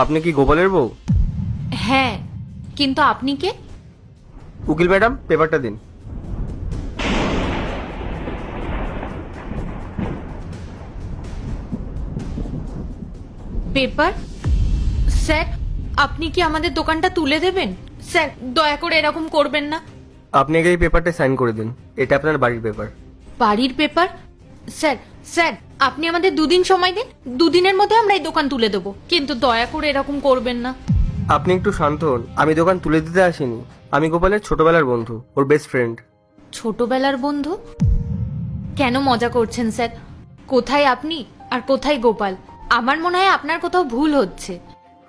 আপনি কি গোপালের বউ? হ্যাঁ, কিন্তু আপনি কে? উকিল ম্যাডাম, পেপারটা দিন। পেপার? স্যার, আপনি কি আমাদের দোকানটা তুলে দেবেন? স্যার, দয়া করে এরকম করবেন না। আপনি আগে এই পেপারটা সাইন করে দিন। এটা আপনার বাড়ির পেপার। বাড়ির পেপার? স্যার স্যার আপনি আমাদের দুদিন সময় দিন, দুদিনের মধ্যে আমরা এই দোকান তুলে দেবো, কিন্তু দয়া করে এরকম করবেন না। আপনি একটু শান্ত হন। আমি দোকান তুলে দিতে আসিনি। আমি গোপালের ছোটবেলার বন্ধু, ওর বেস্ট ফ্রেন্ড। ছোটবেলার বন্ধু? কেন মজা করছেন স্যার? কোথায় আপনি আর কোথায় গোপাল? আমার মনে হয় আপনার কোথাও ভুল হচ্ছে।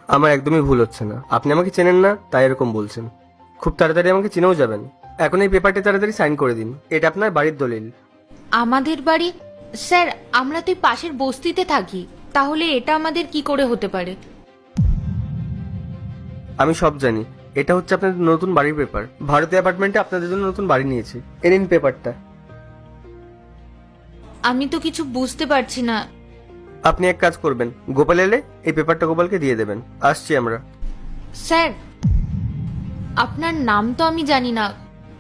আমার একদমই ভুল হচ্ছে না। আপনি আমাকে চেনেন না, তাই এরকম বলছেন। খুব তাড়াতাড়ি আমাকে চিনেও যাবেন। এখন এই পেপারটা তাড়াতাড়ি সাইন করে দিন। এটা আপনার বাড়ির দলিল। আমাদের বাড়ি? স্যার, আমরা তো এই পাশের বস্তিতে থাকি, তাহলে এটা আমাদের কি করে হতে পারে? আমি সব জানি। এটা হচ্ছে আপনাদের নতুন বাড়ির পেপার। ভারতীয় অ্যাপার্টমেন্টে আপনাদের জন্য নতুন বাড়ি নিয়েছি। এ নিন পেপারটা। আমি তো কিছু বুঝতে পারছি না। আপনি এক কাজ করবেন, গোপাল এলে এই পেপারটা গোপালকে দিয়ে দেবেন। আসছি আমরা। স্যার, আপনার নাম তো আমি জানি না।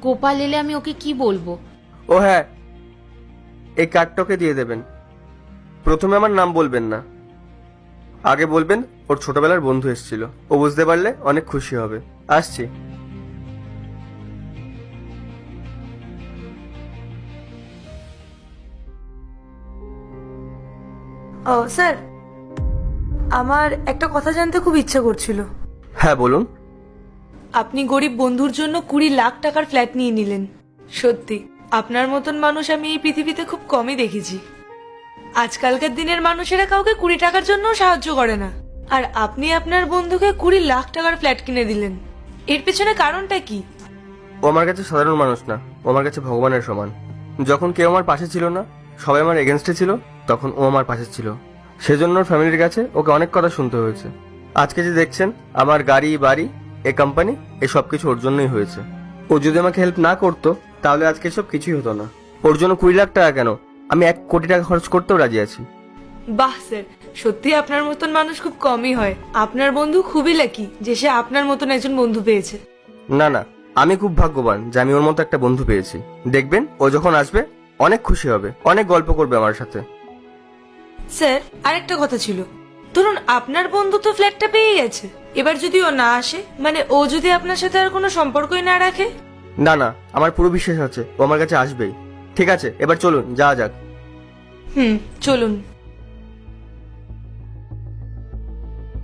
গোপাল এলে আমি ওকে কি বলবো? ও হ্যাঁ, এই কার্ডটাকে দিয়ে দেবেন। প্রথমে আমার নাম বলবেন না, আগে বলবেন ওর ছোটবেলার বন্ধু এসেছিল। ও বুঝতে পারলে অনেক খুশি হবে। আসছি। ও স্যার, আমার একটা কথা জানতে খুব ইচ্ছা করছিল। হ্যাঁ বলুন। আপনি গরিব বন্ধুর জন্য 20 লাখ টাকার ফ্ল্যাট নিয়ে নিলেন। সত্যি আপনার মতন মানুষ আমি এই পৃথিবীতে খুব কমই দেখেছি। আজকালকার দিনের মানুষেরা কাউকে 20 টাকার জন্য সাহায্য করে না, আর আপনি আপনার বন্ধুকে 20 লাখ টাকার ফ্ল্যাট কিনে দিলেন। এর পেছনে কারণটা কি? ও আমার কাছে সাধারণ মানুষ না, ও আমার কাছে ভগবানের সমান। যখন কেউ আমার পাশে ছিল না, সবাই আমার এগেনস্টে ছিল, তখন ও আমার পাশে ছিল। সেজন্য ওর ফ্যামিলির কাছে ওকে অনেক কথা শুনতে হয়েছে। আজকে যে দেখছেন আমার গাড়ি বাড়ি, এ কোম্পানি, এই সব কিছু ওর জন্যই হয়েছে। ও যদি আমাকে হেল্প না করতো তাহলে আজকে সব কিছুই হতো না। ওর জন্য 20 লাখ টাকা কেন, আমি 1 কোটি টাকা খরচ করতেও রাজি আছি। বাহ স্যার, সত্যি আপনার মতন মানুষ খুব কমই হয়। আপনার বন্ধু খুবই লাকি যে সে আপনার মতন একজন বন্ধু পেয়েছে। না না, আমি খুব ভাগ্যবান যে আমি ওর মতো একটা বন্ধু পেয়েছি। দেখবেন ও যখন আসবে অনেক খুশি হবে, অনেক গল্প করবে আমার সাথে। স্যার, আরেকটা কথা ছিল। ধরুন আপনার বন্ধু তো ফ্ল্যাটটা পেয়ে গেছে, এবার যদি ও না আসে, মানে ও যদি আপনার সাথে আর কোনো সম্পর্কই না রাখে? না না, আমার পুরো বিশ্বাস আছে ও আমার কাছে আসবেই। ঠিক আছে, এবার চলুন যাওয়া যাক। চলুন।